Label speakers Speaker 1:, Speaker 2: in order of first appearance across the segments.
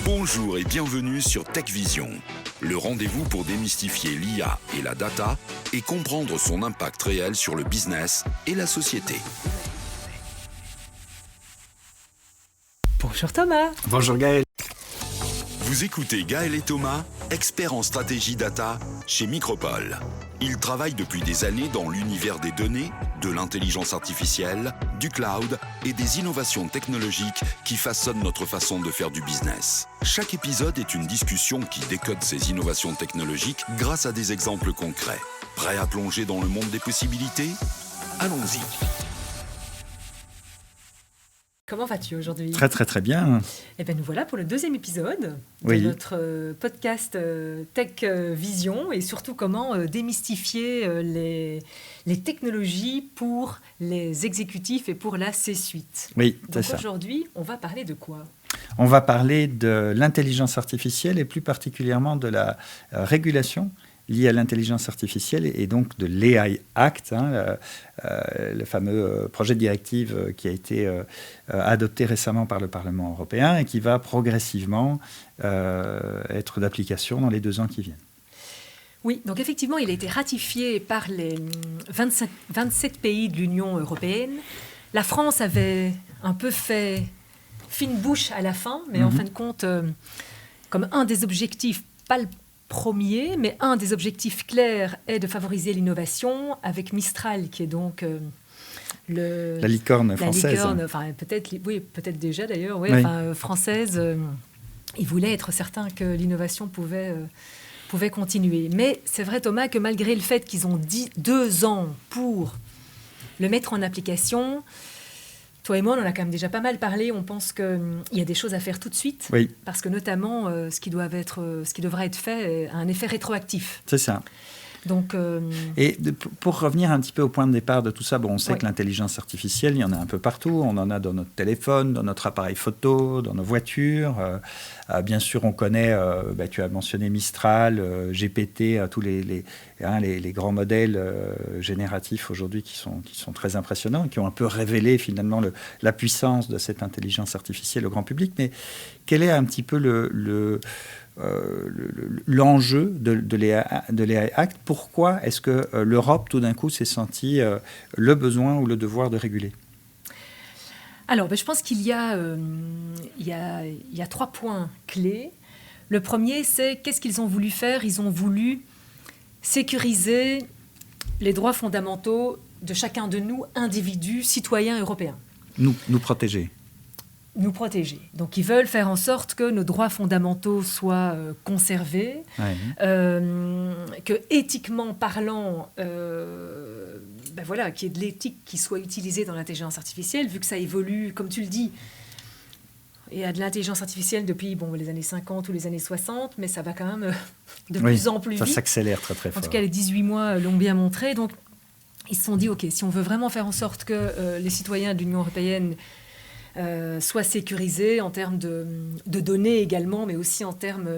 Speaker 1: Bonjour et bienvenue sur TechVision, le rendez-vous pour démystifier l'IA et la data et comprendre son impact réel sur le business et la société.
Speaker 2: Bonjour Thomas.
Speaker 3: Bonjour Gaël.
Speaker 1: Vous écoutez Gaël et Thomas, experts en stratégie data chez Micropole. Ils travaillent depuis des années dans l'univers des données, de l'intelligence artificielle, du cloud et des innovations technologiques qui façonnent notre façon de faire du business. Chaque épisode est une discussion qui décode ces innovations technologiques grâce à des exemples concrets. Prêt à plonger dans le monde des possibilités ? Allons-y.
Speaker 2: Comment vas-tu aujourd'hui ?
Speaker 3: Très bien.
Speaker 2: Eh bien, nous voilà pour le deuxième épisode de
Speaker 3: Oui.
Speaker 2: notre podcast Tech Vision et surtout comment démystifier les technologies pour les exécutifs et pour la C-suite.
Speaker 3: Oui, c'est
Speaker 2: Donc
Speaker 3: ça.
Speaker 2: aujourd'hui, on va parler de quoi ?
Speaker 3: On va parler de l'intelligence artificielle et plus particulièrement de la régulation liée à l'intelligence artificielle et donc de l'AI Act, le fameux projet de directive qui a été adopté récemment par le Parlement européen et qui va progressivement être d'application dans les 2 ans qui viennent.
Speaker 2: Oui, donc effectivement, il a été ratifié par les 27 pays de l'Union européenne. La France avait un peu fait fine bouche à la fin, mais en fin de compte, comme un des objectifs, pas le premier, mais un des objectifs clairs est de favoriser l'innovation avec Mistral, qui est donc
Speaker 3: La licorne française.
Speaker 2: La licorne, enfin, peut-être déjà d'ailleurs,
Speaker 3: Oui.
Speaker 2: française. Il voulait être certain que l'innovation pouvait continuer. Mais c'est vrai, Thomas, que malgré le fait qu'ils ont 2 ans pour le mettre en application, toi et moi, on en a quand même déjà pas mal parlé. On pense qu'il y a des choses à faire tout de suite.
Speaker 3: Oui,
Speaker 2: Parce que notamment, ce qui devra être fait a un effet rétroactif.
Speaker 3: c'est ça.
Speaker 2: Donc,
Speaker 3: Et pour revenir un petit peu au point de départ de tout ça, on sait
Speaker 2: Oui.
Speaker 3: que l'intelligence artificielle, il y en a un peu partout. On en a dans notre téléphone, dans notre appareil photo, dans nos voitures. Bien sûr, on connaît, tu as mentionné Mistral, GPT, tous les grands modèles génératifs aujourd'hui qui sont très impressionnants et qui ont un peu révélé finalement la puissance de cette intelligence artificielle au grand public. Mais quel est un petit peu l'enjeu de l'AI Act? Pourquoi est-ce que l'Europe, tout d'un coup, s'est sentie le besoin ou le devoir de réguler?
Speaker 2: alors, je pense qu'il y a 3 points clés. Le premier, c'est qu'est-ce qu'ils ont voulu faire ? Ils ont voulu sécuriser les droits fondamentaux de chacun de nous, individus, citoyens européens.
Speaker 3: Nous protéger.
Speaker 2: Nous protéger. Donc, ils veulent faire en sorte que nos droits fondamentaux soient conservés,
Speaker 3: Ouais.
Speaker 2: que, éthiquement parlant, qu'il y ait de l'éthique qui soit utilisée dans l'intelligence artificielle, vu que ça évolue, comme tu le dis. Il y a de l'intelligence artificielle depuis les années 50 ou les années 60, mais ça va quand même de plus en plus
Speaker 3: ça
Speaker 2: vite.
Speaker 3: s'accélère très
Speaker 2: En
Speaker 3: fort.
Speaker 2: tout cas, les 18 mois l'ont bien montré. Donc, ils se sont dit, OK, si on veut vraiment faire en sorte que les citoyens de l'Union européenne soient sécurisés en termes de données également, mais aussi en termes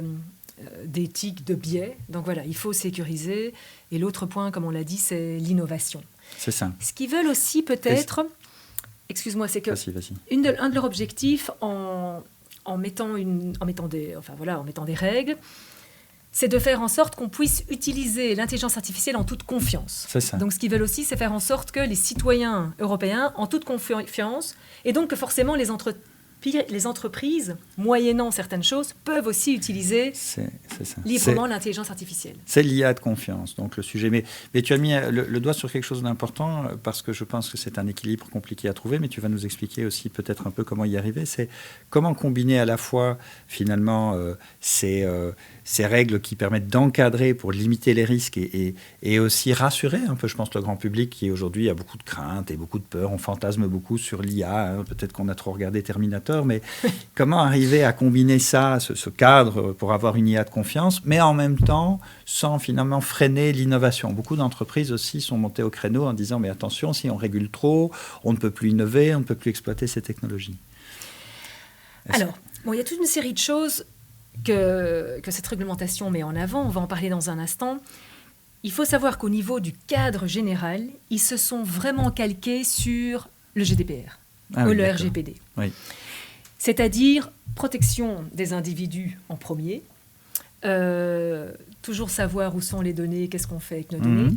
Speaker 2: d'éthique, de biais. Donc voilà, il faut sécuriser. Et l'autre point, comme on l'a dit, c'est l'innovation.
Speaker 3: C'est ça.
Speaker 2: Ce qu'ils veulent aussi peut-être, excuse-moi, c'est que
Speaker 3: Vas-y.
Speaker 2: un de leurs objectifs en mettant des règles, c'est de faire en sorte qu'on puisse utiliser l'intelligence artificielle en toute confiance.
Speaker 3: C'est ça.
Speaker 2: Donc, ce qu'ils veulent aussi, c'est faire en sorte que les citoyens européens, en toute confiance, et donc que forcément les entreprises, moyennant certaines choses, peuvent aussi utiliser
Speaker 3: C'est ça.
Speaker 2: librement l'intelligence artificielle.
Speaker 3: C'est l'IA de confiance, donc le sujet. Mais tu as mis le doigt sur quelque chose d'important, parce que je pense que c'est un équilibre compliqué à trouver, mais tu vas nous expliquer aussi peut-être un peu comment y arriver. C'est comment combiner à la fois, finalement, ces règles qui permettent d'encadrer pour limiter les risques et aussi rassurer un peu, je pense, le grand public qui aujourd'hui a beaucoup de craintes et beaucoup de peur. On fantasme beaucoup sur l'IA, peut-être qu'on a trop regardé Terminator, mais comment arriver à combiner ça, ce cadre pour avoir une IA de confiance, mais en même temps, sans finalement freiner l'innovation. Beaucoup d'entreprises aussi sont montées au créneau en disant, mais attention, si on régule trop, on ne peut plus innover, on ne peut plus exploiter ces technologies.
Speaker 2: Alors, il y a toute une série de choses que cette réglementation met en avant. On va en parler dans un instant. Il faut savoir qu'au niveau du cadre général, ils se sont vraiment calqués sur le GDPR ou le
Speaker 3: d'accord.
Speaker 2: RGPD.
Speaker 3: Oui.
Speaker 2: C'est-à-dire protection des individus en premier, toujours savoir où sont les données, qu'est-ce qu'on fait avec nos données.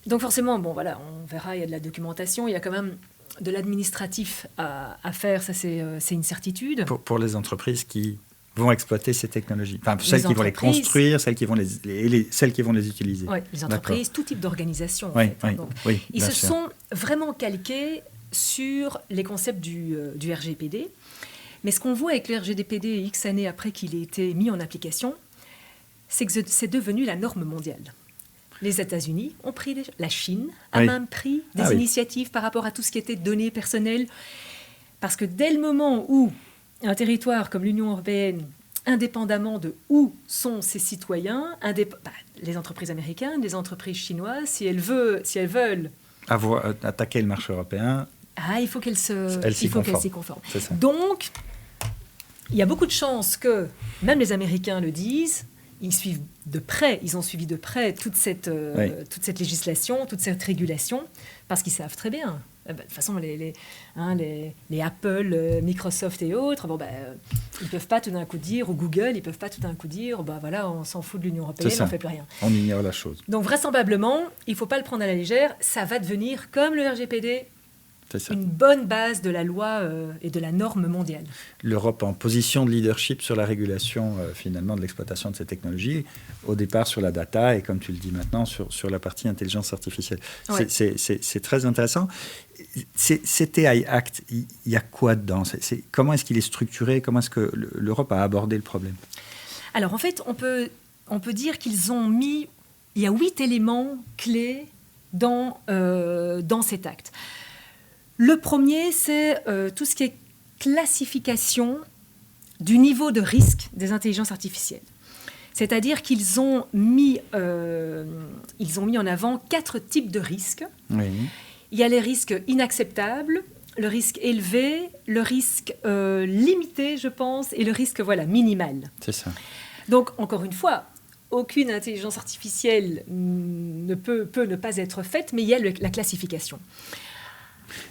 Speaker 2: Donc forcément, bon voilà, on verra, il y a de la documentation, il y a quand même de l'administratif à faire, ça c'est une certitude.
Speaker 3: Pour les entreprises qui vont exploiter ces technologies, enfin celles qui vont les construire, celles qui vont celles qui vont les utiliser.
Speaker 2: Oui, les entreprises, tout type d'organisation.
Speaker 3: Oui,
Speaker 2: en fait,
Speaker 3: oui,
Speaker 2: donc,
Speaker 3: oui,
Speaker 2: ils se
Speaker 3: sûr.
Speaker 2: sont vraiment calqués sur les concepts du RGPD. Mais ce qu'on voit avec le RGPD X années après qu'il ait été mis en application, c'est que c'est devenu la norme mondiale. Les États-Unis ont pris, la Chine a même pris des initiatives par rapport à tout ce qui était données personnelles. Parce que dès le moment où un territoire comme l'Union européenne, indépendamment de où sont ses citoyens, les entreprises américaines, les entreprises chinoises, si elles veulent
Speaker 3: attaquer le marché européen,
Speaker 2: il faut qu'elles s'y conforment. Donc, il y a beaucoup de chances que, même les Américains le disent, ils ont suivi de près toute cette législation, toute cette régulation, parce qu'ils savent très bien. De toute façon, les Apple, Microsoft et autres, ils ne peuvent pas tout d'un coup dire, ou Google, ils ne peuvent pas tout d'un coup dire, voilà, on s'en fout de l'Union européenne, on ne fait plus rien.
Speaker 3: On ignore la chose.
Speaker 2: Donc vraisemblablement, il ne faut pas le prendre à la légère, ça va devenir, comme le RGPD, une bonne base de la loi et de la norme mondiale.
Speaker 3: L'Europe en position de leadership sur la régulation finalement de l'exploitation de ces technologies, au départ sur la data et comme tu le dis maintenant sur la partie intelligence artificielle. Ouais. C'est très intéressant. CTI Act, il y a quoi dedans ? Comment est-ce qu'il est structuré ? Comment est-ce que l'Europe a abordé le problème ?
Speaker 2: Alors en fait, on peut dire qu'ils ont mis, il y a 8 éléments clés dans cet acte. Le premier, c'est tout ce qui est classification du niveau de risque des intelligences artificielles. C'est-à-dire qu'ils ont mis en avant 4 types de risques. Oui. Il y a les risques inacceptables, le risque élevé, le risque limité, je pense, et le risque minimal.
Speaker 3: C'est ça.
Speaker 2: Donc, encore une fois, aucune intelligence artificielle ne peut ne pas être faite, mais il y a la classification.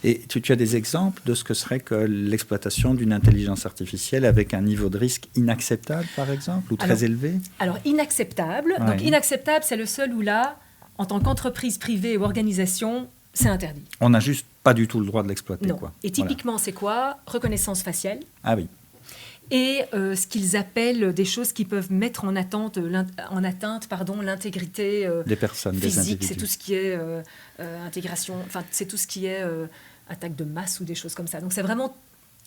Speaker 3: Et tu as des exemples de ce que serait que l'exploitation d'une intelligence artificielle avec un niveau de risque inacceptable, par exemple, ou très élevé ?
Speaker 2: Alors, inacceptable. Ouais. Donc, inacceptable, c'est le seul où là, en tant qu'entreprise privée ou organisation, c'est interdit.
Speaker 3: On n'a juste pas du tout le droit de l'exploiter.
Speaker 2: Non. Quoi. Et typiquement, c'est quoi ? Reconnaissance faciale.
Speaker 3: Ah oui.
Speaker 2: Et ce qu'ils appellent des choses qui peuvent mettre en atteinte l'intégrité
Speaker 3: des personnes,
Speaker 2: physique.
Speaker 3: Des individus.
Speaker 2: C'est tout ce qui est intégration, enfin c'est tout ce qui est attaque de masse ou des choses comme ça. Donc c'est vraiment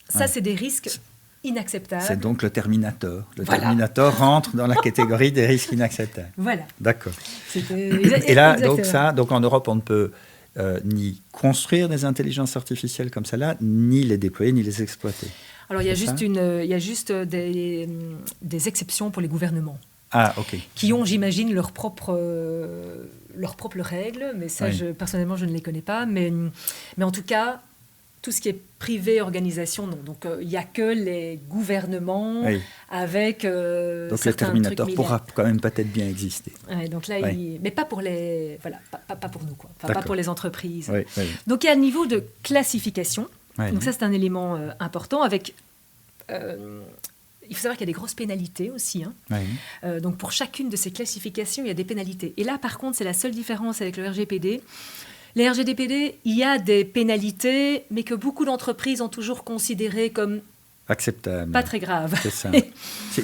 Speaker 2: ça, c'est des risques inacceptables.
Speaker 3: C'est donc le Terminator. Le Terminator rentre dans la catégorie des risques inacceptables.
Speaker 2: Voilà.
Speaker 3: D'accord. Et là, donc en Europe, on ne peut ni construire des intelligences artificielles comme celle-là, ni les déployer, ni les exploiter.
Speaker 2: Alors, il y a juste des exceptions pour les gouvernements.
Speaker 3: Ah, ok.
Speaker 2: Qui ont, j'imagine, leurs propres règles, mais ça, personnellement, je ne les connais pas. Mais en tout cas, tout ce qui est privé, organisation, non. Donc, il n'y a que les gouvernements avec
Speaker 3: donc, le Terminator pourra quand même peut-être bien exister.
Speaker 2: Ouais, donc là, mais pas pour les... Voilà, pas pour nous, quoi. Enfin, pas pour les entreprises.
Speaker 3: Oui.
Speaker 2: Donc, il y a le niveau de classification. Donc ça, c'est un élément important. Avec, il faut savoir qu'il y a des grosses pénalités aussi. Donc pour chacune de ces classifications, il y a des pénalités. Et là, par contre, c'est la seule différence avec le RGPD. Les RGPD, il y a des pénalités, mais que beaucoup d'entreprises ont toujours considérées comme
Speaker 3: acceptable.
Speaker 2: Pas très grave.
Speaker 3: C'est ça.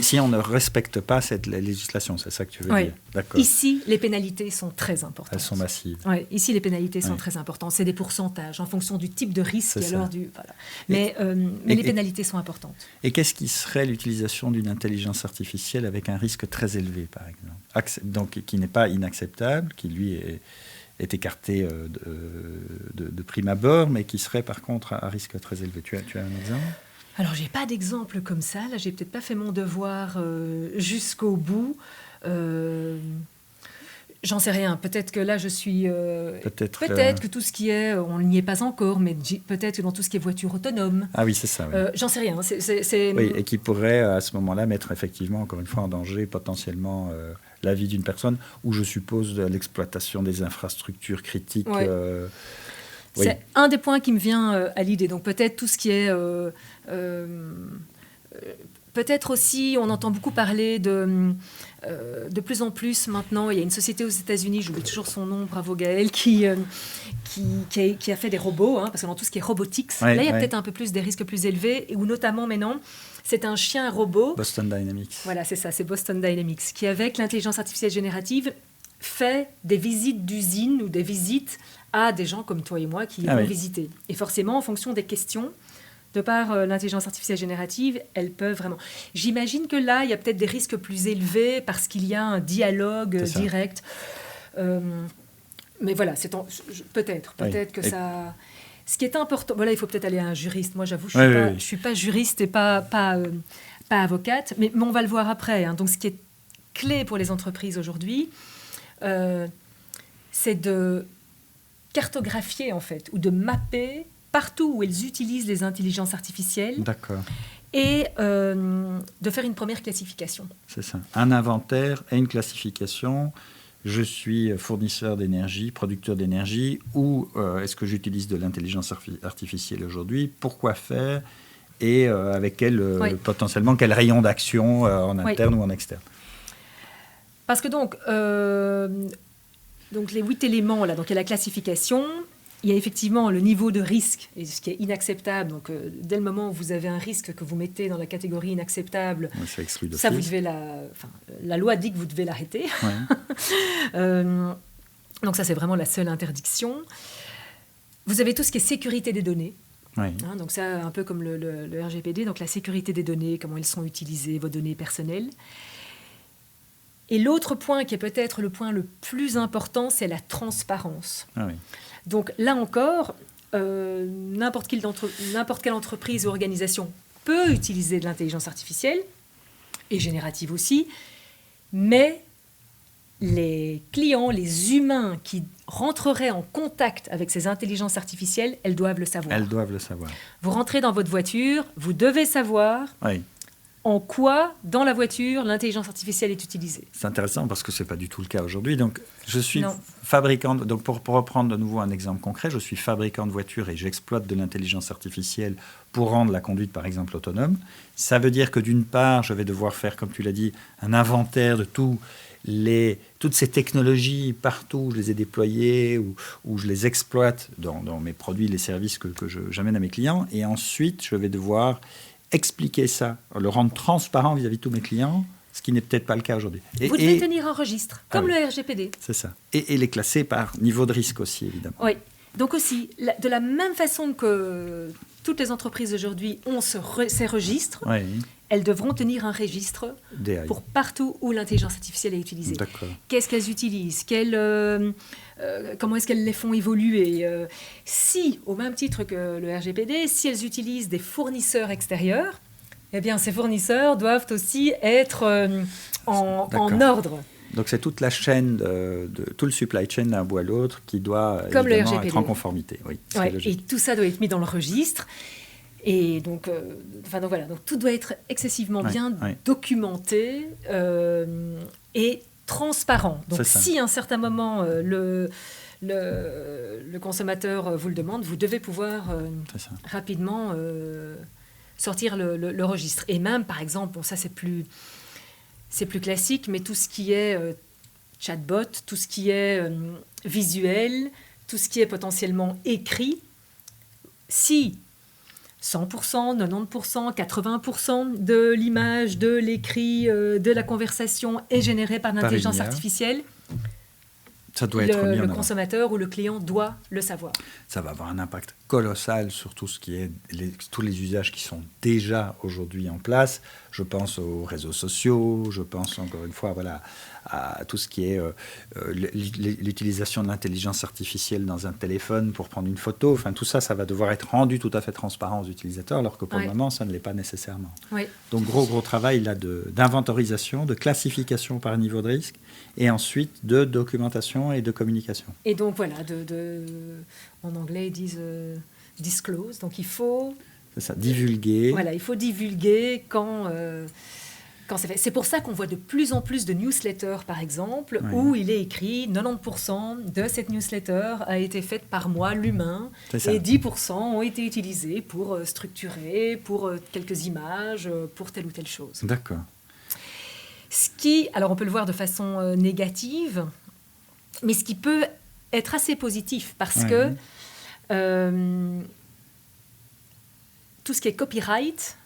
Speaker 3: Si on ne respecte pas cette législation, c'est ça que tu veux dire. D'accord.
Speaker 2: Ici, les pénalités sont très importantes.
Speaker 3: Elles sont massives.
Speaker 2: Oui, ici, les pénalités sont très importantes. C'est des pourcentages en fonction du type de risque. Et alors voilà. Mais les pénalités sont importantes.
Speaker 3: Et qu'est-ce qui serait l'utilisation d'une intelligence artificielle avec un risque très élevé, par exemple, donc qui n'est pas inacceptable, qui lui est écarté de prime abord, mais qui serait par contre à risque très élevé. Tu as un exemple ?
Speaker 2: Alors, je n'ai pas d'exemple comme ça. Là, je n'ai peut-être pas fait mon devoir jusqu'au bout. J'en sais rien. Peut-être que là, je suis... peut-être que tout ce qui est... On n'y est pas encore, mais peut-être que dans tout ce qui est voiture autonome...
Speaker 3: Ah oui, c'est ça. Oui.
Speaker 2: J'en sais rien.
Speaker 3: Oui, et qui pourrait, à ce moment-là, mettre effectivement, encore une fois, en danger potentiellement la vie d'une personne, ou je suppose l'exploitation des infrastructures critiques... Oui.
Speaker 2: C'est un des points qui me vient à l'idée. Donc peut-être tout ce qui est... peut-être aussi, on entend beaucoup parler de plus en plus maintenant, il y a une société aux États-Unis, j'oublie toujours son nom, bravo Gaël, qui a fait des robots, hein, parce que dans tout ce qui est robotics,
Speaker 3: Ouais,
Speaker 2: là il y a
Speaker 3: ouais.
Speaker 2: peut-être un peu plus des risques plus élevés, où notamment maintenant, c'est un chien robot.
Speaker 3: Boston Dynamics.
Speaker 2: Voilà, c'est ça, c'est Boston Dynamics, qui avec l'intelligence artificielle générative fait des visites d'usines ou des visites à des gens comme toi et moi qui vont visiter. Et forcément, en fonction des questions, de par l'intelligence artificielle générative, elles peuvent vraiment... J'imagine que là, il y a peut-être des risques plus élevés parce qu'il y a un dialogue direct. Mais voilà, peut-être que ça... Ce qui est important... Voilà, il faut peut-être aller à un juriste. Moi, j'avoue, je ne suis pas juriste et pas avocate, mais on va le voir après. Hein. Donc, ce qui est clé pour les entreprises aujourd'hui, c'est de cartographier, en fait, ou de mapper partout où elles utilisent les intelligences artificielles.
Speaker 3: D'accord.
Speaker 2: Et de faire une première classification.
Speaker 3: C'est ça. Un inventaire et une classification. Je suis fournisseur d'énergie, producteur d'énergie, ou est-ce que j'utilise de l'intelligence artificielle aujourd'hui? Pourquoi faire? Et avec potentiellement quel rayon d'action en interne ou en externe?
Speaker 2: Parce que donc les 8 éléments, là, donc il y a la classification, il y a effectivement le niveau de risque, et ce qui est inacceptable. Donc, dès le moment où vous avez un risque que vous mettez dans la catégorie inacceptable, ça vous devez la loi dit que vous devez l'arrêter. Ouais. Donc ça, c'est vraiment la seule interdiction. Vous avez tout ce qui est sécurité des données.
Speaker 3: Oui.
Speaker 2: Hein, donc ça, un peu comme le RGPD, donc la sécurité des données, comment elles sont utilisées, vos données personnelles. Et l'autre point qui est peut-être le point le plus important, c'est la transparence.
Speaker 3: Ah oui.
Speaker 2: Donc là encore, n'importe quelle entreprise ou organisation peut utiliser de l'intelligence artificielle, et générative aussi, mais les clients, les humains qui rentreraient en contact avec ces intelligences artificielles, elles doivent le savoir.
Speaker 3: Elles doivent le savoir.
Speaker 2: Vous rentrez dans votre voiture, vous devez savoir...
Speaker 3: Oui.
Speaker 2: En quoi, dans la voiture, l'intelligence artificielle est utilisée.
Speaker 3: C'est intéressant parce que ce n'est pas du tout le cas aujourd'hui. Donc, je suis fabricant... Donc, pour reprendre de nouveau un exemple concret, je suis fabricant de voitures et j'exploite de l'intelligence artificielle pour rendre la conduite, par exemple, autonome. Ça veut dire que, d'une part, je vais devoir faire, comme tu l'as dit, un inventaire de toutes ces technologies partout où je les ai déployées, où je les exploite dans mes produits, les services que j'amène à mes clients. Et ensuite, je vais devoir... expliquer ça, le rendre transparent vis-à-vis de tous mes clients, ce qui n'est peut-être pas le cas aujourd'hui.
Speaker 2: Vous devez tenir un registre, comme le RGPD.
Speaker 3: C'est ça. Et les classer par niveau de risque aussi, évidemment.
Speaker 2: Oui. Donc aussi, de la même façon que toutes les entreprises aujourd'hui ont ces registres, elles devront tenir un registre pour partout où l'intelligence artificielle est utilisée.
Speaker 3: D'accord.
Speaker 2: Qu'est-ce qu'elles utilisent? Comment est-ce qu'elles les font évoluer? Si, au même titre que le RGPD, si elles utilisent des fournisseurs extérieurs, eh bien, ces fournisseurs doivent aussi être en ordre.
Speaker 3: Donc, c'est toute la chaîne, tout le supply chain d'un bout à l'autre qui doit évidemment être en conformité. Oui,
Speaker 2: et tout ça doit être mis dans le registre. Et donc, voilà, donc tout doit être excessivement bien documenté et transparent. Donc, si à un certain moment le consommateur vous le demande, vous devez pouvoir rapidement sortir le registre. Et même, par exemple, bon, ça c'est plus classique, mais tout ce qui est chatbot, tout ce qui est visuel, tout ce qui est potentiellement écrit, si 100%, 90%, 80% de l'image, de l'écrit, de la conversation est générée par l'intelligence artificielle,
Speaker 3: ça doit être mis en
Speaker 2: le
Speaker 3: avant.
Speaker 2: consommateur ou le client doit le savoir.
Speaker 3: Ça va avoir un impact colossal sur tout ce qui est tous les usages qui sont déjà aujourd'hui en place. Je pense aux réseaux sociaux, je pense encore une fois à tout ce qui est l'utilisation de l'intelligence artificielle dans un téléphone pour prendre une photo. Enfin, tout ça, ça va devoir être rendu tout à fait transparent aux utilisateurs, alors que pour le moment, ça ne l'est pas nécessairement.
Speaker 2: Oui.
Speaker 3: Donc, gros travail là d'inventorisation, de classification par niveau de risque, et ensuite de documentation et de communication.
Speaker 2: Et donc, voilà, en anglais, ils disent disclose. Donc, il faut...
Speaker 3: C'est ça, divulguer.
Speaker 2: Voilà, il faut divulguer quand quand c'est fait. C'est pour ça qu'on voit de plus en plus de newsletters, par exemple,
Speaker 3: Oui.
Speaker 2: où il est écrit 90% de cette newsletter a été faite par moi, l'humain,
Speaker 3: C'est ça.
Speaker 2: et 10% ont été utilisés pour structurer, pour quelques images, pour telle ou telle chose.
Speaker 3: D'accord.
Speaker 2: Ce qui, alors on peut le voir de façon négative, mais ce qui peut être assez positif, parce
Speaker 3: Ouais.
Speaker 2: que tout ce qui est copyright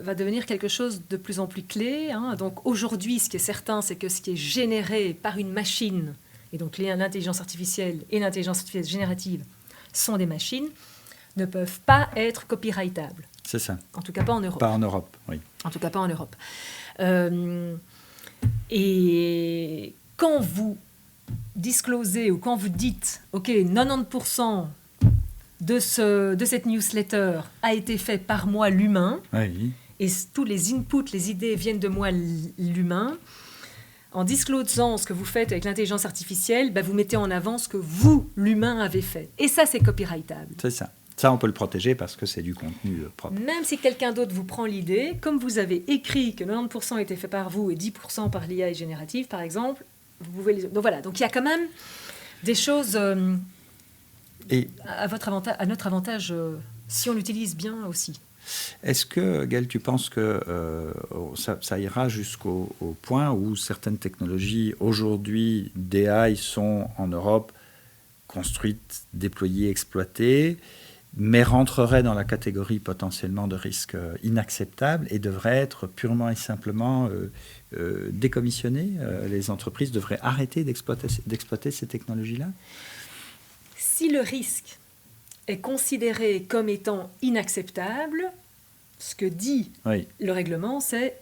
Speaker 2: va devenir quelque chose de plus en plus clé. Hein. Donc aujourd'hui, ce qui est certain, c'est que ce qui est généré par une machine, et donc l'intelligence artificielle et l'intelligence artificielle générative sont des machines, ne peuvent pas être copyrightables.
Speaker 3: C'est ça.
Speaker 2: En tout cas pas en Europe.
Speaker 3: Pas en Europe, oui.
Speaker 2: En tout cas pas en Europe. Et quand vous disclosez ou quand vous dites « Ok, 90% de cette newsletter a été fait par moi, l'humain,
Speaker 3: Oui.
Speaker 2: et tous les inputs, les idées viennent de moi, l'humain », en disclosant ce que vous faites avec l'intelligence artificielle, vous mettez en avant ce que vous, l'humain, avez fait. Et ça, c'est copyrightable.
Speaker 3: C'est ça. Ça, on peut le protéger parce que c'est du contenu propre.
Speaker 2: Même si quelqu'un d'autre vous prend l'idée, comme vous avez écrit que 90% a été fait par vous et 10% par l'IA générative, par exemple, vous pouvez les... Donc voilà, donc il y a quand même des choses
Speaker 3: Et
Speaker 2: à notre avantage si on l'utilise bien aussi.
Speaker 3: est-ce que, Gaël, tu penses que ça ira jusqu'au point où certaines technologies aujourd'hui d'AI sont en Europe construites, déployées, exploitées, mais rentreraient dans la catégorie potentiellement de risque inacceptable et devraient être purement et simplement décommissionnées? Les entreprises devraient arrêter d'exploiter ces technologies-là?
Speaker 2: Si le risque est considéré comme étant inacceptable, ce que dit
Speaker 3: Oui.
Speaker 2: le règlement, c'est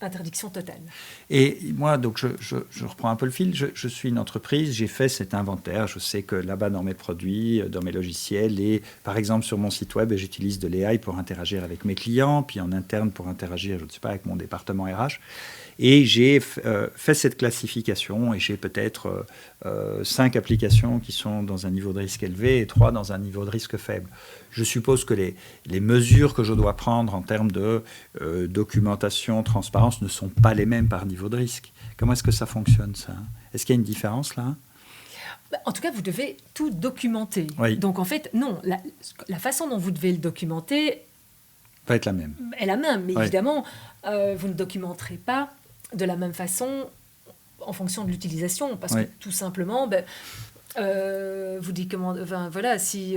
Speaker 2: interdiction totale.
Speaker 3: Et moi, donc, je reprends un peu le fil. Je suis une entreprise, j'ai fait cet inventaire. Je sais que là-bas, dans mes produits, dans mes logiciels, et par exemple, sur mon site web, j'utilise de l'AI pour interagir avec mes clients, puis en interne pour interagir, je ne sais pas, avec mon département RH. Et j'ai fait cette classification, et j'ai peut-être 5 applications qui sont dans un niveau de risque élevé et 3 dans un niveau de risque faible. Je suppose que les mesures que je dois prendre en termes de documentation, transparence, ne sont pas les mêmes par niveau de risque. Comment est-ce que ça fonctionne, ça? Est-ce qu'il y a une différence, là?
Speaker 2: En tout cas, vous devez tout documenter.
Speaker 3: Oui.
Speaker 2: Donc en fait, non, la façon dont vous devez le documenter
Speaker 3: Peut être la même.
Speaker 2: est la même. Mais
Speaker 3: Oui.
Speaker 2: évidemment, vous ne documenterez pas de la même façon en fonction de l'utilisation. Parce
Speaker 3: Oui.
Speaker 2: que tout simplement, vous dites comment, voilà, si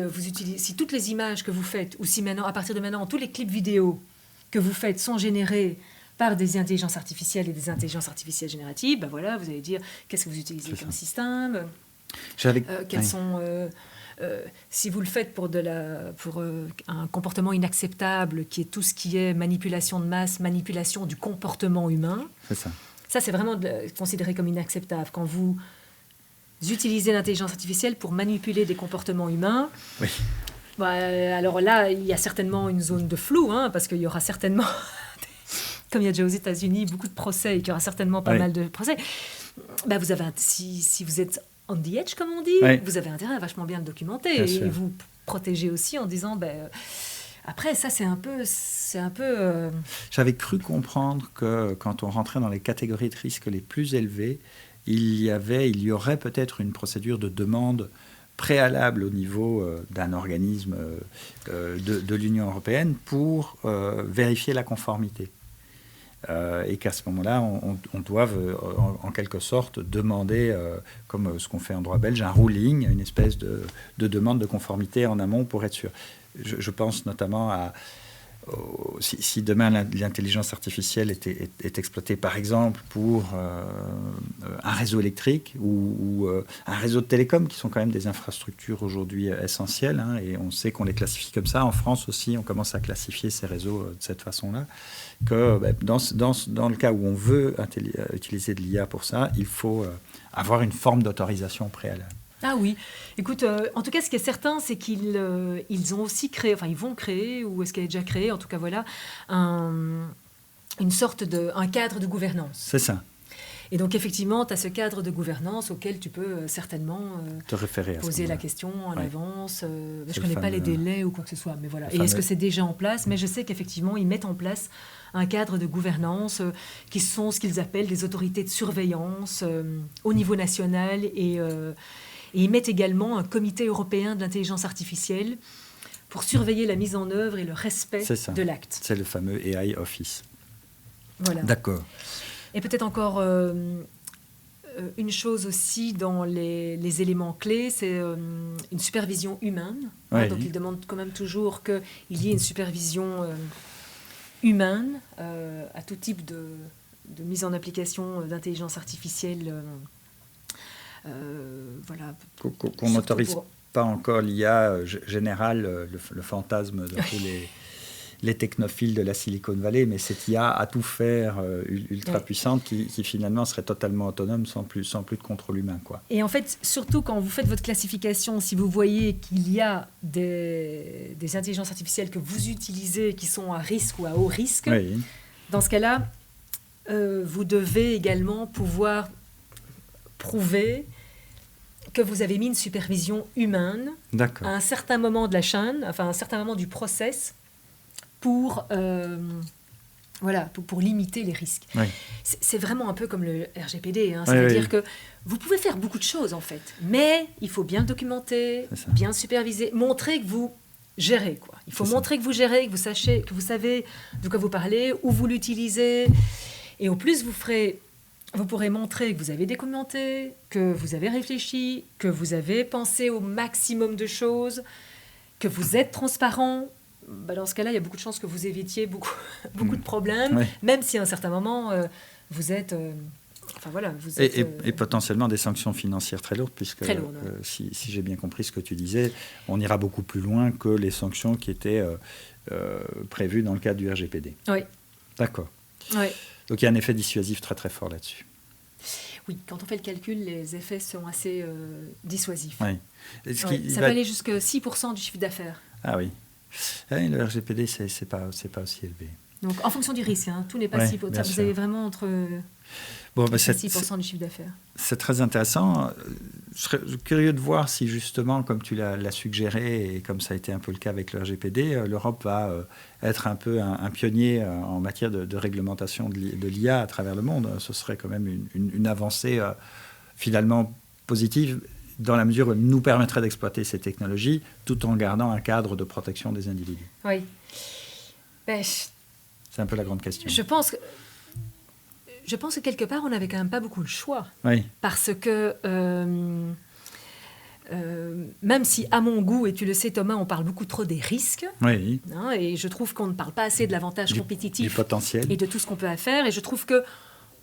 Speaker 2: toutes les images que vous faites, ou si maintenant, à partir de maintenant, tous les clips vidéo que vous faites sont générés par des intelligences artificielles et des intelligences artificielles génératives, voilà, vous allez dire qu'est-ce que vous utilisez
Speaker 3: C'est
Speaker 2: comme
Speaker 3: ça.
Speaker 2: système, quels
Speaker 3: Oui.
Speaker 2: sont... si vous le faites pour un comportement inacceptable, qui est tout ce qui est manipulation de masse, manipulation du comportement humain,
Speaker 3: C'est ça.
Speaker 2: ça c'est vraiment considéré comme inacceptable. Quand vous utilisez l'intelligence artificielle pour manipuler des comportements humains,
Speaker 3: Oui.
Speaker 2: Alors là, il y a certainement une zone de flou, parce qu'il y aura certainement, comme il y a déjà aux États-Unis, beaucoup de procès et qu'il y aura certainement pas
Speaker 3: Oui.
Speaker 2: mal de procès. Vous avez, si vous êtes on the edge, comme on dit,
Speaker 3: Oui.
Speaker 2: vous avez intérêt à vachement bien le documenter
Speaker 3: Bien
Speaker 2: et
Speaker 3: sûr.
Speaker 2: vous protéger aussi en disant, après ça c'est un peu
Speaker 3: J'avais cru comprendre que quand on rentrait dans les catégories de risque les plus élevées, il y aurait peut-être une procédure de demande préalable au niveau d'un organisme de l'Union européenne pour vérifier la conformité. Et qu'à ce moment-là, on doive en quelque sorte demander, comme ce qu'on fait en droit belge, un ruling, une espèce de demande de conformité en amont pour être sûr. Je pense notamment à... Si demain l'intelligence artificielle est exploitée par exemple pour un réseau électrique ou un réseau de télécom, qui sont quand même des infrastructures aujourd'hui essentielles, et on sait qu'on les classifie comme ça. En France aussi, on commence à classifier ces réseaux de cette façon-là, que dans le cas où on veut utiliser de l'IA pour ça, il faut avoir une forme d'autorisation préalable.
Speaker 2: Ah oui, écoute, en tout cas, ce qui est certain, c'est qu'ils ont aussi créé, ils vont créer, ou est-ce qu'elle est déjà créée, en tout cas, voilà, une sorte un cadre de gouvernance.
Speaker 3: C'est ça.
Speaker 2: Et donc, effectivement, tu as ce cadre de gouvernance auquel tu peux certainement
Speaker 3: te référer
Speaker 2: poser la question en avance. Je ne
Speaker 3: C'est
Speaker 2: connais pas les
Speaker 3: fameux,
Speaker 2: délais ou quoi que ce soit. Mais voilà. Et
Speaker 3: fameux.
Speaker 2: est-ce que c'est déjà en place? Mais je sais qu'effectivement, ils mettent en place un cadre de gouvernance qui sont ce qu'ils appellent des autorités de surveillance au niveau national. Et ils mettent également un comité européen de l'intelligence artificielle pour surveiller la mise en œuvre et le respect de l'acte.
Speaker 3: C'est le fameux AI Office.
Speaker 2: Voilà.
Speaker 3: D'accord.
Speaker 2: Et peut-être encore une chose aussi dans les éléments clés, c'est une supervision humaine.
Speaker 3: Oui.
Speaker 2: Donc, ils demandent quand même toujours qu'il y ait une supervision humaine à tout type de mise en application d'intelligence artificielle. Voilà.
Speaker 3: Qu'on n'autorise pas encore l'IA générale, le fantasme de tous les technophiles de la Silicon Valley, mais cette IA à tout faire ultra puissante qui finalement serait totalement autonome sans plus de contrôle humain, quoi.
Speaker 2: Et en fait, surtout quand vous faites votre classification, si vous voyez qu'il y a des intelligences artificielles que vous utilisez qui sont à risque ou à haut risque,
Speaker 3: oui.
Speaker 2: Dans ce cas-là, vous devez également pouvoir prouver que vous avez mis une supervision humaine à un certain moment de la chaîne, enfin à un certain moment du process, pour limiter les risques.
Speaker 3: Oui.
Speaker 2: C'est vraiment un peu comme le RGPD, hein, c'est-à-dire que vous pouvez faire beaucoup de choses en fait, mais il faut bien le documenter, bien le superviser, montrer que vous gérez, quoi. Il faut montrer que vous gérez, que vous savez de quoi vous parlez, où vous l'utilisez, et au plus vous pourrez montrer que vous avez documenté, que vous avez réfléchi, que vous avez pensé au maximum de choses, que vous êtes transparent. Dans ce cas-là, il y a beaucoup de chances que vous évitiez beaucoup de problèmes, même si à un certain moment, vous êtes...
Speaker 3: Et potentiellement des sanctions financières très lourdes, puisque
Speaker 2: très lourdes,
Speaker 3: si j'ai bien compris ce que tu disais, on ira beaucoup plus loin que les sanctions qui étaient prévues dans le cadre du RGPD.
Speaker 2: Oui.
Speaker 3: D'accord.
Speaker 2: Oui.
Speaker 3: Donc il y a un effet dissuasif très très fort là-dessus.
Speaker 2: Oui, quand on fait le calcul, les effets sont assez dissuasifs.
Speaker 3: Oui.
Speaker 2: Ça peut aller jusqu'à 6% du chiffre d'affaires.
Speaker 3: Ah oui. Le RGPD, c'est pas aussi élevé.
Speaker 2: Donc, en fonction du risque, hein, tout n'est pas 6%. Vous avez vraiment entre 6% du chiffre d'affaires.
Speaker 3: C'est très intéressant. Je serais curieux de voir si, justement, comme tu l'as suggéré, et comme ça a été un peu le cas avec le RGPD, l'Europe va être un peu un pionnier en matière de réglementation de l'IA à travers le monde. Ce serait quand même une avancée finalement positive, dans la mesure où elle nous permettrait d'exploiter ces technologies tout en gardant un cadre de protection des individus.
Speaker 2: Oui.
Speaker 3: C'est un peu la grande question.
Speaker 2: Je pense que quelque part, on n'avait quand même pas beaucoup le choix.
Speaker 3: Oui.
Speaker 2: Parce que même si, à mon goût, et tu le sais Thomas, on parle beaucoup trop des risques,
Speaker 3: oui.
Speaker 2: Hein, et je trouve qu'on ne parle pas assez de l'avantage compétitif
Speaker 3: du potentiel.
Speaker 2: Et de tout ce qu'on peut faire, et je trouve que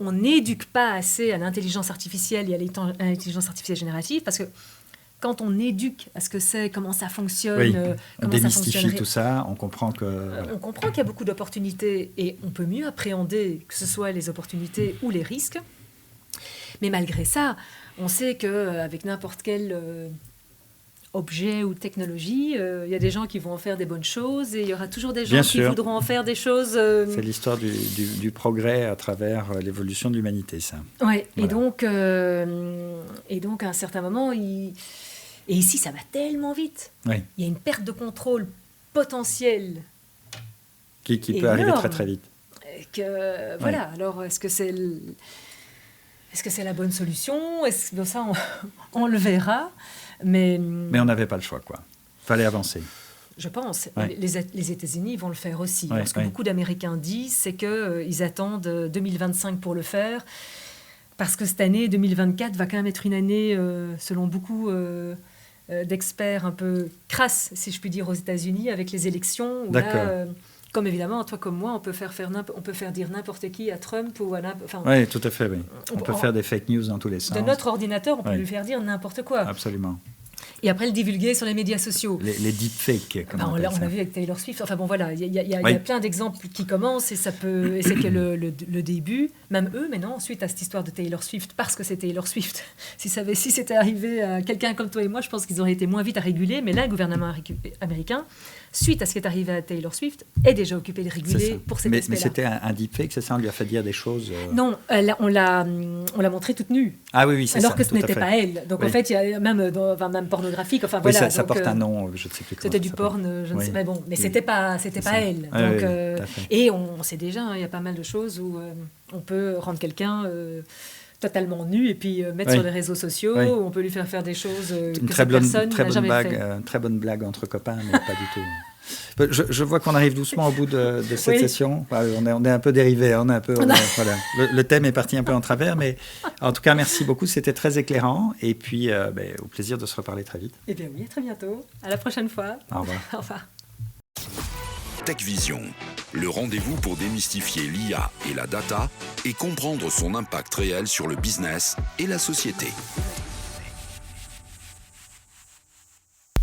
Speaker 2: on n'éduque pas assez à l'intelligence artificielle et à l'intelligence artificielle générative, parce que quand on éduque à ce que c'est, comment ça fonctionne,
Speaker 3: on démystifie tout ça, on comprend que...
Speaker 2: On comprend qu'il y a beaucoup d'opportunités et on peut mieux appréhender que ce soit les opportunités ou les risques. Mais malgré ça, on sait qu'avec n'importe quel objet ou technologie, il y a des gens qui vont en faire des bonnes choses et il y aura toujours des gens qui voudront en faire des choses...
Speaker 3: C'est l'histoire du progrès à travers l'évolution de l'humanité, ça.
Speaker 2: Oui, voilà. Et donc à un certain moment, et ici, ça va tellement vite.
Speaker 3: Oui.
Speaker 2: Il y a une perte de contrôle potentielle
Speaker 3: qui peut arriver très très vite.
Speaker 2: Voilà. Alors, est-ce que c'est la bonne solution? Ça, on le verra. Mais
Speaker 3: on n'avait pas le choix, quoi. Fallait avancer.
Speaker 2: Je pense. Ouais. Les États-Unis vont le faire aussi. Ce que beaucoup d'Américains disent, c'est qu'ils attendent 2025 pour le faire, parce que cette année, 2024, va quand même être une année, selon beaucoup d'experts, un peu crasse, si je puis dire, aux États-Unis, avec les élections. Où là, comme évidemment, toi comme moi, on peut faire dire n'importe qui à Trump ou à n'importe...
Speaker 3: Oui, tout à fait, oui. On peut faire des fake news dans tous les sens.
Speaker 2: De notre ordinateur, on peut lui faire dire n'importe quoi.
Speaker 3: Absolument.
Speaker 2: Et après le divulguer sur les médias sociaux.
Speaker 3: Les deepfakes,
Speaker 2: on l'a vu avec Taylor Swift. Enfin bon, voilà, il y a plein d'exemples qui commencent et c'est que le début. Même eux, maintenant, suite à cette histoire de Taylor Swift, parce que c'est Taylor Swift, si c'était arrivé à quelqu'un comme toi et moi, je pense qu'ils auraient été moins vite à réguler. Mais là, le gouvernement américain suite à ce qui est arrivé à Taylor Swift, est déjà occupé de réguler pour cet aspect-là.
Speaker 3: Mais c'était un deepfake, c'est ça? On lui a fait dire des choses
Speaker 2: Non, on l'a montrée toute nue.
Speaker 3: Ah oui, c'est
Speaker 2: alors
Speaker 3: ça.
Speaker 2: Que ce n'était pas elle. Donc en fait, il y a même pornographique. Enfin
Speaker 3: oui,
Speaker 2: voilà.
Speaker 3: Ça porte un nom, je ne sais plus comment.
Speaker 2: C'était du porn, je ne sais pas. Bon, mais c'était pas elle.
Speaker 3: Oui,
Speaker 2: Donc, et on sait déjà, il y a pas mal de choses où on peut rendre quelqu'un totalement nu et puis mettre sur les réseaux sociaux. On peut lui faire des choses que cette personne n'a jamais fait.
Speaker 3: Très bonne blague entre copains, mais pas du tout. Je vois qu'on arrive doucement au bout de cette session. On est un peu dérivé. Voilà. Le thème est parti un peu en travers, mais en tout cas, merci beaucoup. C'était très éclairant. Et puis, au plaisir de se reparler très vite.
Speaker 2: Eh bien oui, à très bientôt. À la prochaine fois.
Speaker 3: Au revoir.
Speaker 2: Au revoir.
Speaker 1: TechVision, le rendez-vous pour démystifier l'IA et la data et comprendre son impact réel sur le business et la société.